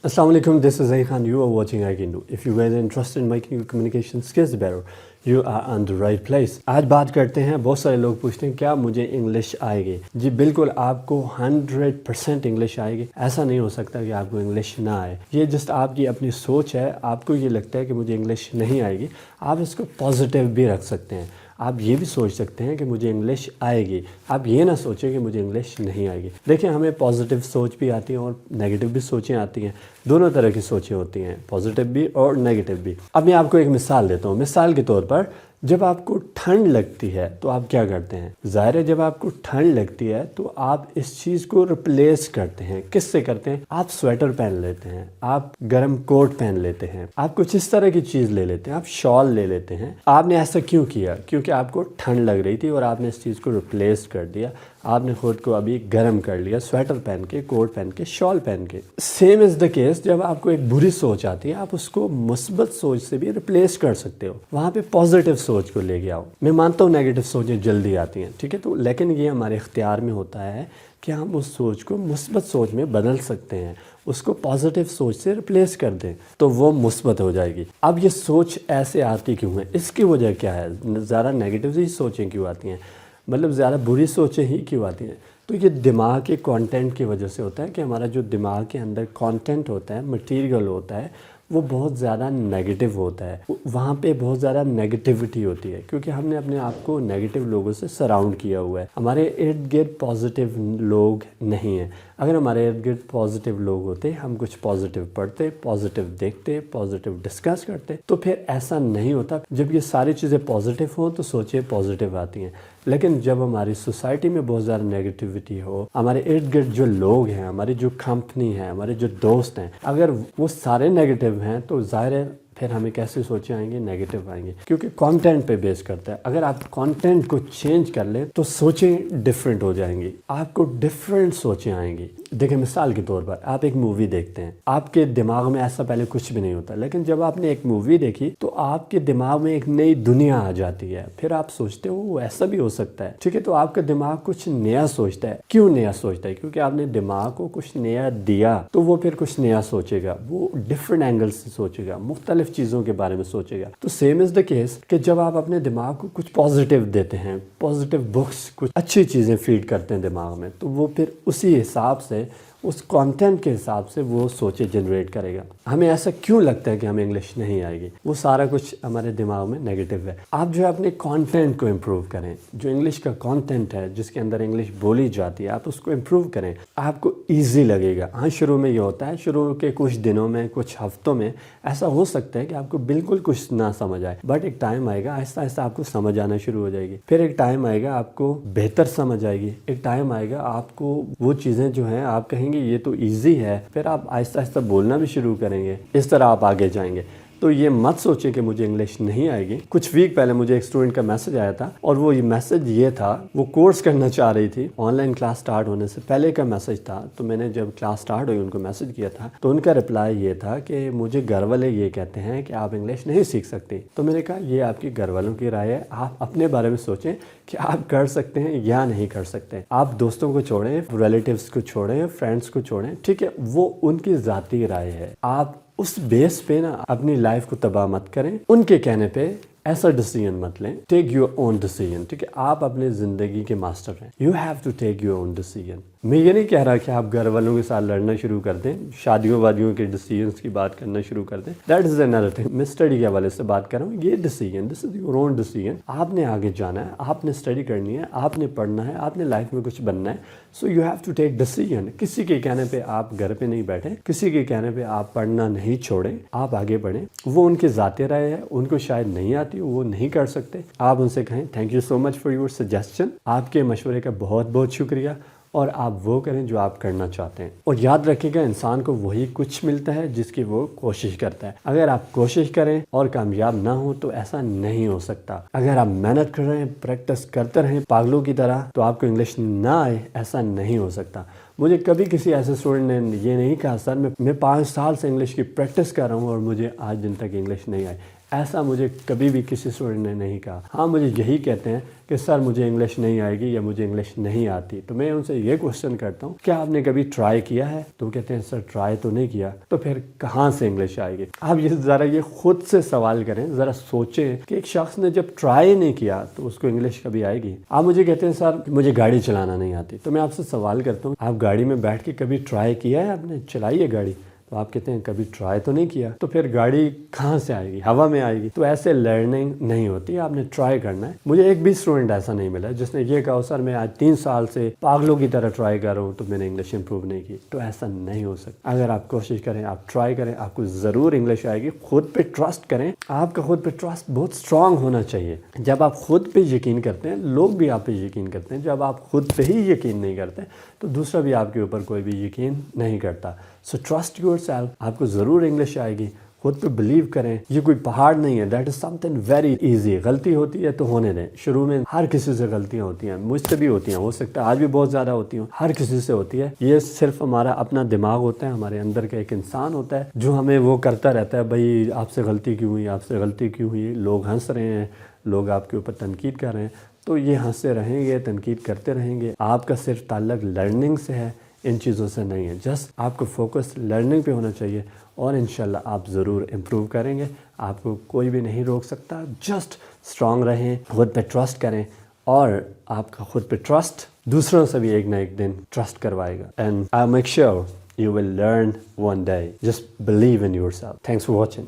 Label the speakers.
Speaker 1: Assalamu alaikum, this is Zain Khan. You are watching I Can Do. If you guys are interested in making your communication skills better, you are on the right place. आज बात करते हैं, बहुत सारे लोग पूछते हैं क्या मुझे इंग्लिश आएगी। जी बिल्कुल, आपको 100% इंग्लिश आएगी। ऐसा नहीं हो सकता कि आपको इंग्लिश ना आए। ये जस्ट आपकी अपनी सोच है। आपको ये लगता है कि मुझे इंग्लिश नहीं आएगी, आप इसको पॉजिटिव भी रख सकते हैं। आप ये भी सोच सकते हैं कि मुझे इंग्लिश आएगी। आप ये ना सोचें कि मुझे इंग्लिश नहीं आएगी। देखिए, हमें पॉजिटिव सोच भी आती है और नेगेटिव भी सोचें आती हैं। दोनों तरह की सोचें होती हैं, पॉजिटिव भी और नेगेटिव भी। अब मैं आपको एक मिसाल देता हूँ। मिसाल के तौर पर, जब आपको ठंड लगती है तो आप क्या करते हैं? ज़ाहिर है, जब आपको ठंड लगती है तो आप इस चीज़ को रिप्लेस करते हैं। किससे करते हैं? आप स्वेटर पहन लेते हैं, आप गर्म कोट पहन लेते हैं, आप कुछ इस तरह की चीज़ ले लेते हैं, आप शॉल ले लेते हैं। आपने ऐसा क्यों किया? क्योंकि आपको ठंड लग रही थी और आपने इस चीज़ को रिप्लेस कर दिया। आपने खुद को अभी गर्म कर लिया, स्वेटर पहन के, कोट पहन के, शॉल पहन के। सेम इज़ द केस, जब आपको एक बुरी सोच आती है, आप उसको मुस्बत सोच से भी रिप्लेस कर सकते हो। वहाँ पे पॉजिटिव सोच को लेके आओ। मैं मानता हूँ नेगेटिव सोचें जल्दी आती हैं, ठीक है, तो लेकिन ये हमारे इख्तियार में होता है कि हम उस सोच को मुस्बत सोच में बदल सकते हैं। उसको पॉजिटिव सोच से रिप्लेस कर दें तो वो मुस्बत हो जाएगी। अब ये सोच ऐसे आती क्यों है? इसकी वजह क्या है? ज़्यादा नेगेटिव ही सोचें क्यों आती हैं? मतलब ज़्यादा बुरी सोचें ही क्यों आती हैं? तो ये दिमाग के कंटेंट की वजह से होता है कि हमारा जो दिमाग के अंदर कंटेंट होता है, मटेरियल होता है, वो बहुत ज़्यादा नेगेटिव होता है। वहाँ पे बहुत ज़्यादा नेगेटिविटी होती है क्योंकि हमने अपने आप को नेगेटिव लोगों से सराउंड किया हुआ है। हमारे इर्द गिर्द पॉजिटिव लोग नहीं हैं। अगर हमारे इर्द गिर्द पॉजिटिव लोग होते, हम कुछ पॉजिटिव पढ़ते, पॉजिटिव देखते, पॉजिटिव डिस्कस करते, तो फिर ऐसा नहीं होता। जब ये सारी चीज़ें पॉजिटिव हों तो सोचिए पॉजिटिव आती हैं। लेकिन जब हमारी सोसाइटी में बहुत ज़्यादा नेगेटिविटी हो, हमारे इर्द गिर्द जो लोग हैं, हमारी जो कंपनी है, हमारे जो दोस्त हैं, अगर वो सारे नेगेटिव हैं तो ज़ाहिर है फिर हमें कैसे सोचें आएंगे? नेगेटिव आएंगे, क्योंकि कंटेंट पे बेस करता है। अगर आप कंटेंट को चेंज कर लें तो सोचें डिफरेंट हो जाएंगी, आपको डिफरेंट सोचें आएंगी। देखिए, मिसाल के तौर पर आप एक मूवी देखते हैं, आपके दिमाग में ऐसा पहले कुछ भी नहीं होता, लेकिन जब आपने एक मूवी देखी तो आपके दिमाग में एक नई दुनिया आ जाती है। फिर आप सोचते हो ऐसा भी हो सकता है, ठीक है, तो आपका दिमाग कुछ नया सोचता है। क्यों नया सोचता है? क्योंकि आपने दिमाग को कुछ नया दिया तो वो फिर कुछ नया सोचेगा, वो डिफरेंट एंगल से सोचेगा, मुख्तलिफ चीज़ों के बारे में सोचेगा। तो सेम इज़ द केस कि जब आप अपने दिमाग को कुछ पॉजिटिव देते हैं, पॉजिटिव बुक्स, कुछ अच्छी चीज़ें फीड करते हैं दिमाग में, तो वो फिर उसी हिसाब से, उस कंटेंट के हिसाब से वो सोचें जनरेट करेगा। हमें ऐसा क्यों लगता है कि हमें इंग्लिश नहीं आएगी? वो सारा कुछ हमारे दिमाग में नेगेटिव है। आप जो है अपने कंटेंट को इम्प्रूव करें। जो इंग्लिश का कंटेंट है, जिसके अंदर इंग्लिश बोली जाती है, आप उसको इम्प्रूव करें। आपको ईजी लगेगा। हाँ, शुरू में ये होता है, शुरू के कुछ दिनों में, कुछ हफ्तों में ऐसा हो सकता है कि आपको बिल्कुल कुछ ना समझ आए, बट एक टाइम आएगा, आहिस्ता आहिस्ता आपको समझ आना शुरू हो जाएगी। फिर एक टाइम आएगा आपको बेहतर समझ आएगी। एक टाइम आएगा आपको वो चीज़ें जो हैं आप कहेंगे ये तो ईजी है, फिर आप आहिस्ता आहिस्ता बोलना भी शुरू करेंगे। इस तरह आप आगे जाएंगे। तो ये मत सोचें कि मुझे इंग्लिश नहीं आएगी। कुछ वीक पहले मुझे एक स्टूडेंट का मैसेज आया था और वो ये मैसेज ये था, वो कोर्स करना चाह रही थी। ऑनलाइन क्लास स्टार्ट होने से पहले का मैसेज था। तो मैंने जब क्लास स्टार्ट हुई उनको मैसेज किया था, तो उनका रिप्लाई ये था कि मुझे घर वाले ये कहते हैं कि आप इंग्लिश नहीं सीख सकते। तो मैंने कहा ये आपकी घर वालों की राय है, आप अपने बारे में सोचें कि आप कर सकते हैं या नहीं कर सकते। आप दोस्तों को छोड़ें, रिलेटिव्स को छोड़ें, फ्रेंड्स को छोड़ें, ठीक है, वो उनकी ज़ाती राय है। आप उस बेस पे ना अपनी लाइफ को तबाह मत करें। उनके कहने पे ऐसा डिसीजन मत लें। टेक योर ओन डिसीजन, ठीक है, आप अपने ज़िंदगी के मास्टर हैं। You have to take your own decision. मैं ये नहीं कह रहा कि आप घर वालों के साथ लड़ना शुरू कर दें, शादियों वादियों के डिसीजंस की बात करना शुरू कर दें। That is another thing. मैं स्टडी के हवाले से बात कर रहा हूँ। ये decision, this is your own decision. आपने आगे जाना है, आपने स्टडी करनी है, आपने पढ़ना है, आपने लाइफ में कुछ बनना है। So you have to take decision. किसी के कहने पे आप घर पे नहीं बैठे, किसी के कहने पे आप पढ़ना नहीं छोड़ें, आप आगे बढ़ें। वो उनकी ज़ाती राय है, उनको शायद नहीं आती, वो नहीं कर सकते। आप उनसे कहें thank you so much for your suggestion, आपके मशवरे का बहुत बहुत शुक्रिया, और आप वो करें जो आप करना चाहते हैं। और याद रखिएगा, इंसान को वही कुछ मिलता है जिसकी वो कोशिश करता है। अगर आप कोशिश करें और कामयाब ना हो तो ऐसा नहीं हो सकता। अगर आप मेहनत कर रहे हैं, प्रैक्टिस करते रहें पागलों की तरह, तो आपको इंग्लिश ना आए, ऐसा नहीं हो सकता। मुझे कभी किसी ऐसे स्टूडेंट ने ये नहीं कहा सर मैं 5 साल से इंग्लिश की प्रैक्टिस कर रहा हूँ और मुझे आज दिन तक इंग्लिश नहीं आई। ایسا مجھے کبھی بھی کسی اسٹوڈنٹ نے نہیں کہا. ہاں مجھے یہی کہتے ہیں کہ سر مجھے انگلش نہیں آئے گی یا مجھے انگلش نہیں آتی. تو میں ان سے یہ کوشچن کرتا ہوں کیا آپ نے کبھی ٹرائی کیا ہے؟ تو کہتے ہیں سر ٹرائی تو نہیں کیا. تو پھر کہاں سے انگلش آئے گی؟ آپ یہ خود سے سوال کریں, ذرا سوچیں کہ ایک شخص نے جب ٹرائی نہیں کیا تو اس کو انگلش کبھی آئے گی؟ آپ مجھے کہتے ہیں سر مجھے گاڑی چلانا نہیں آتی. تو میں آپ سے سوال کرتا ہوں آپ گاڑی میں بیٹھ کے کبھی ٹرائی کیا ہے؟ آپ نے چلائی ہے گاڑی؟ تو آپ کہتے ہیں کبھی ٹرائی تو نہیں کیا. تو پھر گاڑی کہاں سے آئے گی؟ ہوا میں آئے گی. تو ایسے لرننگ نہیں ہوتی, آپ نے ٹرائی کرنا ہے. مجھے ایک بھی اسٹوڈنٹ ایسا نہیں ملا جس نے یہ کہا سر میں آج 3 سال سے پاگلوں کی طرح ٹرائی کر رہا ہوں تو میں نے انگلش امپروو نہیں کی. تو ایسا نہیں ہو سکتا. اگر آپ کوشش کریں, آپ ٹرائی کریں, آپ کو ضرور انگلش آئے گی. خود پہ ٹرسٹ کریں. آپ کا خود پہ ٹرسٹ بہت اسٹرانگ ہونا چاہیے. جب آپ خود پہ یقین کرتے ہیں لوگ بھی آپ پہ یقین کرتے ہیں. جب آپ خود پہ ہی یقین نہیں کرتے تو دوسرا بھی آپ کے اوپر کوئی بھی یقین نہیں کرتا. سو ٹرسٹ یور سیلف. آپ کو ضرور انگلش آئے گی. خود پہ بلیو کریں. یہ کوئی پہاڑ نہیں ہے. That is some thing very easy. غلطی ہوتی ہے تو ہونے دیں. شروع میں ہر کسی سے غلطیاں ہوتی ہیں, مجھ سے بھی ہوتی ہیں, ہو سکتا ہے آج بھی بہت زیادہ ہوتی ہوں. ہر کسی سے ہوتی ہے. یہ صرف ہمارا اپنا دماغ ہوتا ہے, ہمارے اندر کا ایک انسان ہوتا ہے جو ہمیں وہ کرتا رہتا ہے بھائی آپ سے غلطی کیوں ہوئی, آپ سے غلطی کیوں ہوئی. لوگ ہنس رہے ہیں, لوگ آپ کے اوپر تنقید کر رہے ہیں, تو یہ ہنستے رہیں گے, تنقید کرتے رہیں گے. آپ کا صرف تعلق لرننگ سے ہے, ان چیزوں سے نہیں ہے. جسٹ آپ کو فوکس لرننگ پہ ہونا چاہیے اور انشاءاللہ آپ ضرور امپروو کریں گے. آپ کو کوئی بھی نہیں روک سکتا. جسٹ اسٹرانگ رہیں, خود پہ ٹرسٹ کریں, اور آپ کا خود پہ ٹرسٹ دوسروں سے بھی ایک نہ ایک دن ٹرسٹ کروائے گا. And I make sure you will learn one day. Just believe in yourself. Thanks for watching.